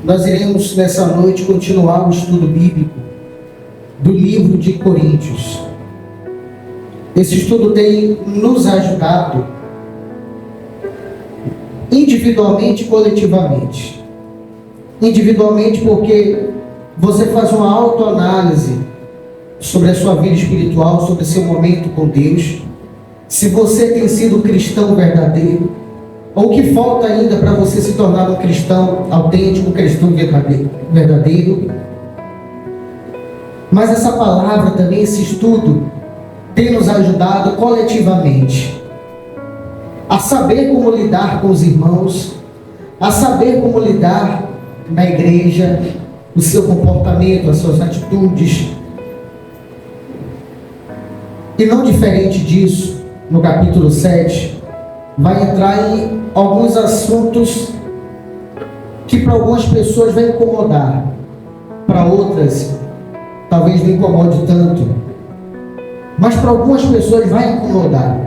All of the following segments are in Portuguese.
Nós iremos nessa noite continuar o estudo bíblico do livro de Coríntios. Esse estudo tem nos ajudado individualmente e coletivamente. Individualmente porque você faz uma autoanálise sobre a sua vida espiritual, sobre o seu momento com Deus, se você tem sido cristão verdadeiro, ou o que falta ainda para você se tornar um cristão autêntico, um cristão verdadeiro. Mas essa palavra também, esse estudo, tem nos ajudado coletivamente a saber como lidar com os irmãos, a saber como lidar na igreja, o seu comportamento, as suas atitudes. E não diferente disso, no capítulo 7, vai entrar em alguns assuntos que para algumas pessoas vai incomodar, para outras talvez não incomode tanto, mas para algumas pessoas vai incomodar,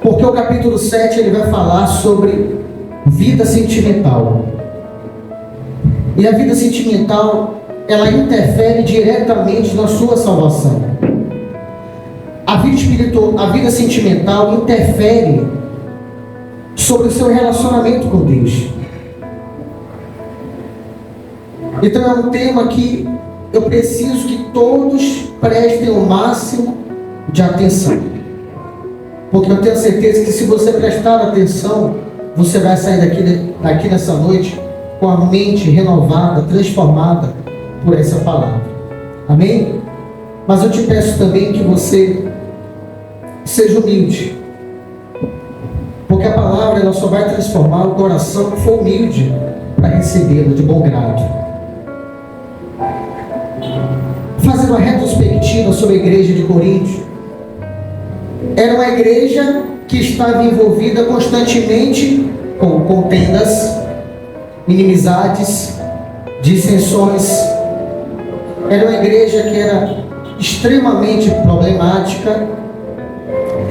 porque o capítulo 7 ele vai falar sobre vida sentimental, e a vida sentimental ela interfere diretamente na sua salvação. A vida espiritual, a vida sentimental interfere sobre o seu relacionamento com Deus. Então é um tema que eu preciso que todos prestem o máximo de atenção. Porque eu tenho certeza que se você prestar atenção, você vai sair daqui nessa noite com a mente renovada, transformada por essa palavra. Amém? Mas eu te peço também que você seja humilde, porque a palavra ela só vai transformar o coração que for humilde para recebê-la de bom grado. Fazendo uma retrospectiva sobre a igreja de Corinto, era uma igreja que estava envolvida constantemente com contendas, inimizades, dissensões. Era uma igreja que era extremamente problemática.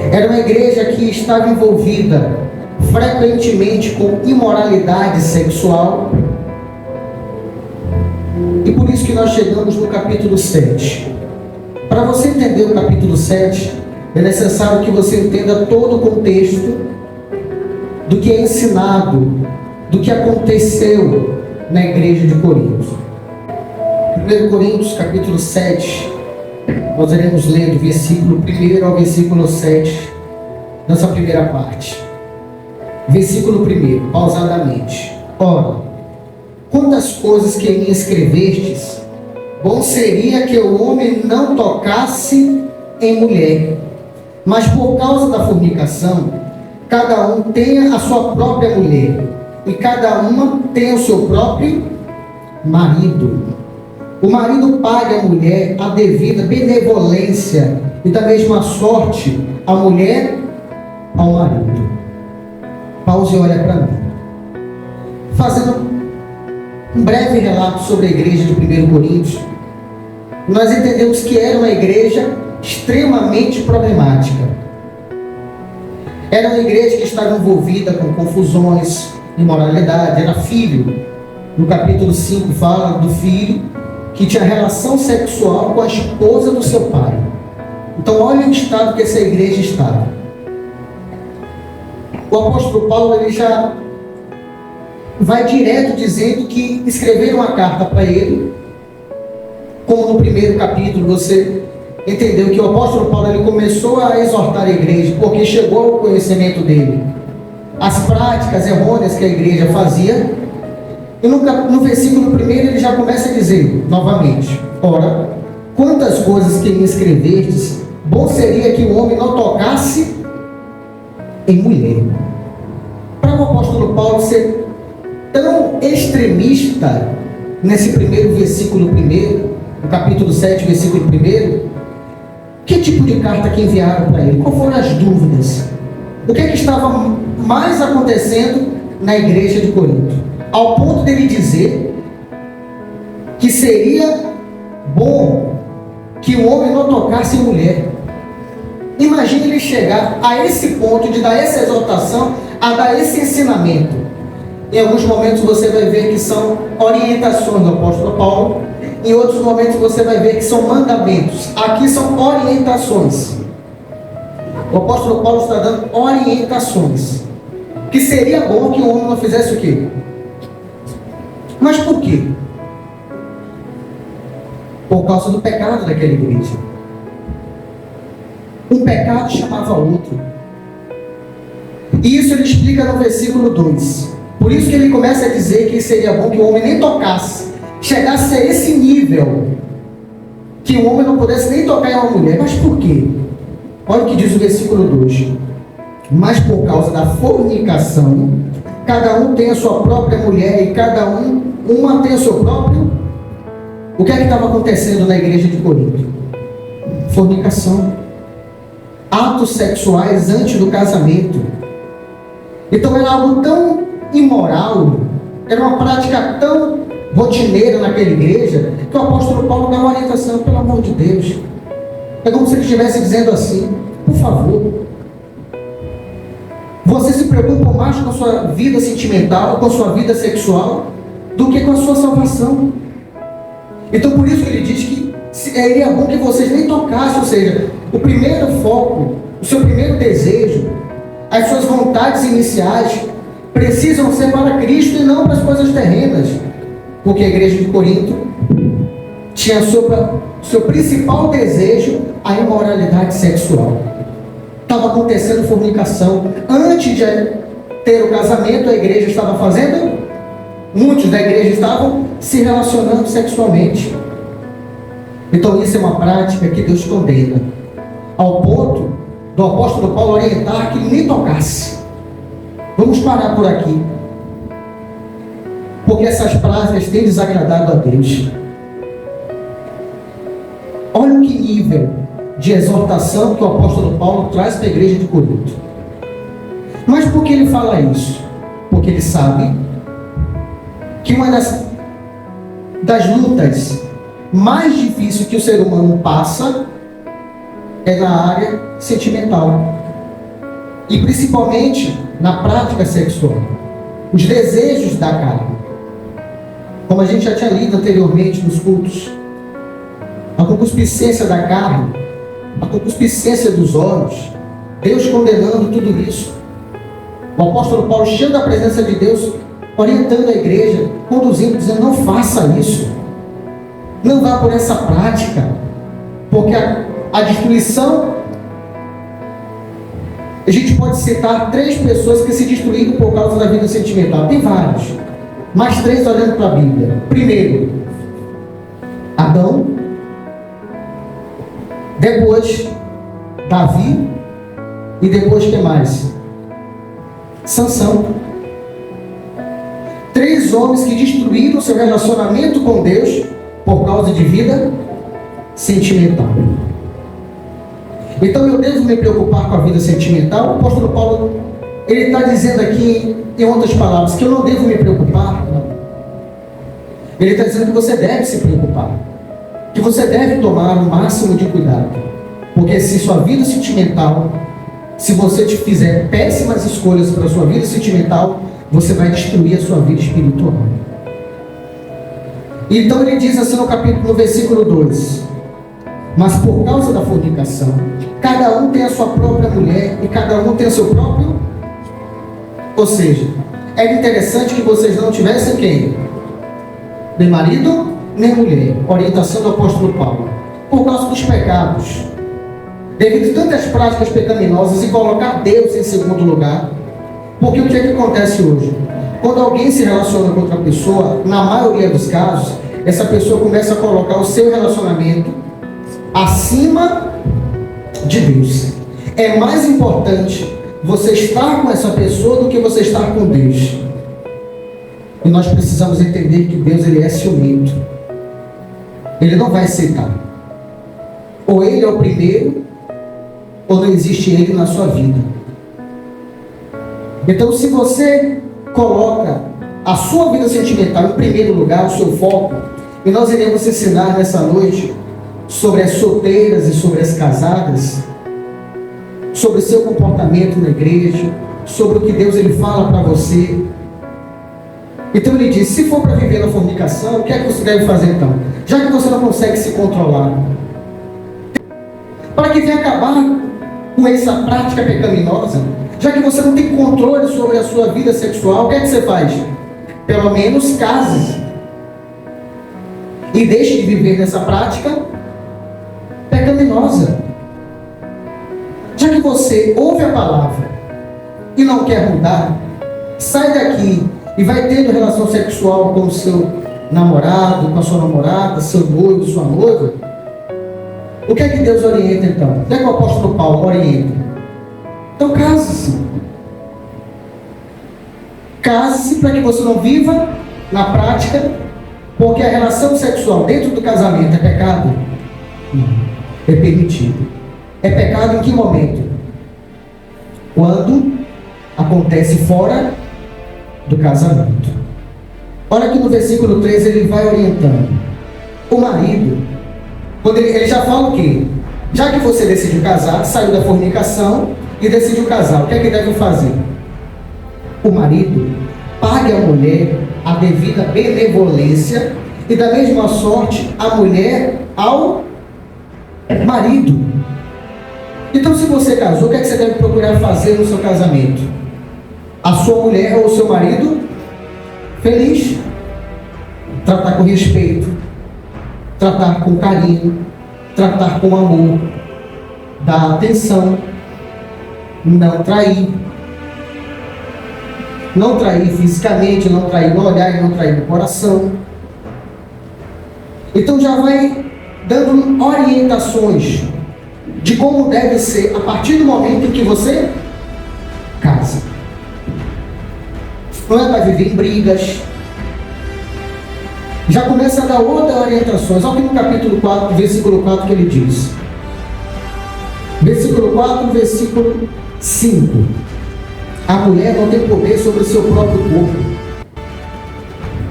Era uma igreja que estava envolvida frequentemente com imoralidade sexual. E por isso que nós chegamos no capítulo 7. Para você entender o capítulo 7, é necessário que você entenda todo o contexto do que é ensinado, do que aconteceu na igreja de Corinto. 1 Coríntios capítulo 7, nós iremos ler do versículo 1 ao versículo 7, nessa primeira parte. Versículo 1, pausadamente. Ora, quantas coisas que em mim escrevestes, bom seria que o homem não tocasse em mulher, mas por causa da fornicação, cada um tenha a sua própria mulher, e cada uma tenha o seu próprio marido. O marido pague à mulher a devida benevolência, e da mesma sorte a mulher ao marido. Pause e olha para mim. Fazendo um breve relato sobre a igreja de 1 Coríntios, nós entendemos que era uma igreja extremamente problemática. Era uma igreja que estava envolvida com confusões, imoralidade, era filho. No capítulo 5 fala do filho que tinha relação sexual com a esposa do seu pai. Então olha o estado que essa igreja estava. O apóstolo Paulo ele já vai direto dizendo que escreveram uma carta para ele, como no primeiro capítulo você entendeu que o apóstolo Paulo ele começou a exortar a igreja, porque chegou ao conhecimento dele as práticas errôneas que a igreja fazia. E no versículo 1 ele já começa a dizer novamente: ora, quantas coisas que me escrevestes, bom seria que o homem não tocasse em mulher. Para o apóstolo Paulo ser tão extremista nesse primeiro versículo 1, no capítulo 7, versículo 1, que tipo de carta que enviaram para ele? Qual foram as dúvidas? O que estava mais acontecendo na igreja de Corinto? Ao ponto dele dizer que seria bom que o homem não tocasse em mulher. Imagine ele chegar a esse ponto de dar essa exortação, a dar esse ensinamento. Em alguns momentos você vai ver que são orientações do apóstolo Paulo. Em outros momentos você vai ver que são mandamentos. Aqui são orientações. O apóstolo Paulo está dando orientações. Que seria bom que o homem não fizesse o quê? Mas por quê? Por causa do pecado daquela igreja. Um pecado chamava outro. E isso ele explica no versículo 2. Por isso que ele começa a dizer que seria bom que o homem nem tocasse, chegasse a esse nível, que o homem não pudesse nem tocar em uma mulher. Mas por quê? Olha o que diz o versículo 2. Mas por causa da fornicação, cada um tem a sua própria mulher e cada uma tem o seu próprio. O que é que estava acontecendo na igreja de Corinto? Fornicação. Atos sexuais antes do casamento. Então era algo tão imoral, era uma prática tão rotineira naquela igreja, que o apóstolo Paulo dá uma orientação, pelo amor de Deus. É como se ele estivesse dizendo assim: por favor, você se preocupa mais com a sua vida sentimental, com a sua vida sexual, do que com a sua salvação. Então por isso que ele diz que seria bom que vocês nem tocassem, ou seja, o primeiro foco, o seu primeiro desejo, as suas vontades iniciais precisam ser para Cristo e não para as coisas terrenas, porque a igreja de Corinto tinha seu principal desejo a imoralidade sexual. Estava acontecendo fornicação. Antes de ter o casamento, a igreja estava fazendo, muitos da igreja estavam se relacionando sexualmente. Então isso é uma prática que Deus condena, ao ponto do apóstolo Paulo orientar que nem tocasse. Vamos parar por aqui, porque essas práticas têm desagradado a Deus. Olha o que nível de exortação que o apóstolo Paulo traz para a igreja de Corinto. Mas por que ele fala isso? Porque ele sabe que uma das lutas mais difíceis que o ser humano passa é na área sentimental. E principalmente na prática sexual. Os desejos da carne. Como a gente já tinha lido anteriormente nos cultos. A concupiscência da carne, a concupiscência dos olhos, Deus condenando tudo isso. O apóstolo Paulo, cheio da presença de Deus, orientando a igreja, conduzindo, dizendo: não faça isso. Não vá por essa prática, porque a destruição. A gente pode citar 3 pessoas que se destruíram por causa da vida sentimental. Tem vários, mas 3 olhando para a Bíblia. Primeiro, Adão. Depois, Davi. E depois, quem mais? Sansão. 3 homens que destruíram seu relacionamento com Deus por causa de vida sentimental. Então eu devo me preocupar com a vida sentimental? O apóstolo Paulo, ele está dizendo aqui, em outras palavras, que eu não devo me preocupar. Não. Ele está dizendo que você deve se preocupar, que você deve tomar o máximo de cuidado, porque se sua vida sentimental, se você fizer péssimas escolhas para a sua vida sentimental, você vai destruir a sua vida espiritual. Então ele diz assim no versículo 2: mas por causa da fornicação, cada um tem a sua própria mulher e cada um tem o seu próprio. Ou seja, é interessante que vocês não tivessem quem? Nem marido, nem mulher. Orientação do apóstolo Paulo. Por causa dos pecados. Devido a tantas práticas pecaminosas e colocar Deus em segundo lugar. Porque o que é que acontece hoje? Quando alguém se relaciona com outra pessoa, na maioria dos casos, essa pessoa começa a colocar o seu relacionamento acima de Deus. É mais importante você estar com essa pessoa do que você estar com Deus. E nós precisamos entender que Deus, ele é ciumento. Ele não vai aceitar. Ou ele é o primeiro, ou não existe ele na sua vida. Então, se você coloca a sua vida sentimental em primeiro lugar, o seu foco, e nós iremos ensinar nessa noite sobre as solteiras e sobre as casadas, sobre o seu comportamento na igreja, sobre o que Deus ele fala para você. Então ele diz, se for para viver na fornicação, o que é que você deve fazer então? Já que você não consegue se controlar, para que venha acabar com essa prática pecaminosa, já que você não tem controle sobre a sua vida sexual, o que é que você faz? Pelo menos case e deixe de viver nessa prática pecaminosa. Já que você ouve a palavra e não quer mudar, sai daqui e vai tendo relação sexual com o seu namorado, com a sua namorada, seu noivo, sua noiva. O que é que Deus orienta então? O que é que o apóstolo Paulo orienta? Então case-se. Case-se para que você não viva na prática, porque a relação sexual dentro do casamento é pecado? Não, é permitido. É pecado em que momento? Quando acontece fora do casamento. Olha que no versículo 3 ele vai orientando. O marido, quando ele já fala o quê? Já que você decidiu casar, saiu da fornicação e decidiu casar, o que é que deve fazer? O marido pague à mulher a devida benevolência e da mesma sorte a mulher ao marido. Então, se você casou, o que é que você deve procurar fazer no seu casamento? A sua mulher ou o seu marido feliz, tratar com respeito, tratar com carinho, tratar com amor, dar atenção, não trair. Não trair fisicamente, não trair no olhar e não trair no coração. Então já vai dando orientações de como deve ser a partir do momento em que você casa. Não é para viver em brigas. Já começa a dar outras orientações. Olha aqui no capítulo 4, versículo 4 que ele diz. Versículo 4, versículo 5. A mulher não tem poder sobre o seu próprio corpo,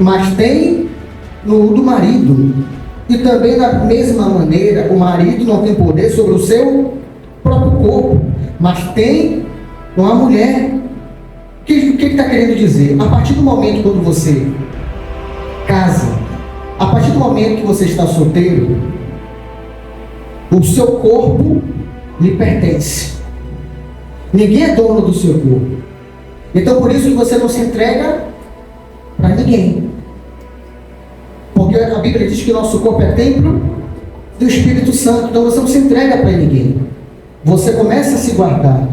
mas tem no do marido. E também da mesma maneira, o marido não tem poder sobre o seu próprio corpo, mas tem com a mulher. O que está querendo dizer? A partir do momento quando você casa, a partir do momento que você está solteiro, o seu corpo lhe pertence. Ninguém é dono do seu corpo. Então por isso que você não se entrega para ninguém. Porque a Bíblia diz que nosso corpo é templo do Espírito Santo. Então você não se entrega para ninguém. Você começa a se guardar.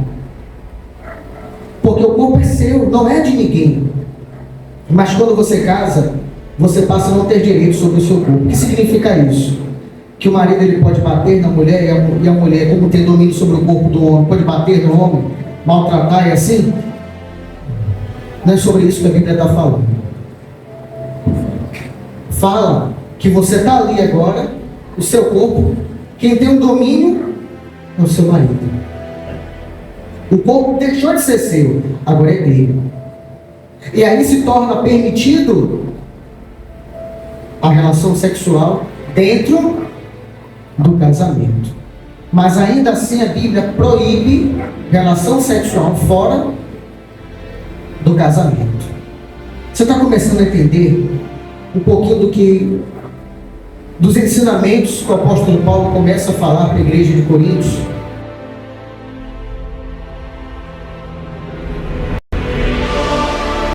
Porque o corpo é seu, não é de ninguém. Mas quando você casa, você passa a não ter direito sobre o seu corpo. O que significa isso? Que o marido ele pode bater na mulher e a mulher, como tem domínio sobre o corpo do homem, pode bater no homem, maltratar e assim? Não é sobre isso que a Bíblia está falando. Fala que você está ali agora, o seu corpo, quem tem o domínio é o seu marido. O corpo deixou de ser seu, agora é dele. E aí se torna permitido a relação sexual dentro do casamento. Mas ainda assim a Bíblia proíbe relação sexual fora do casamento. Você está começando a entender um pouquinho dos ensinamentos que o apóstolo Paulo começa a falar para a igreja de Coríntios?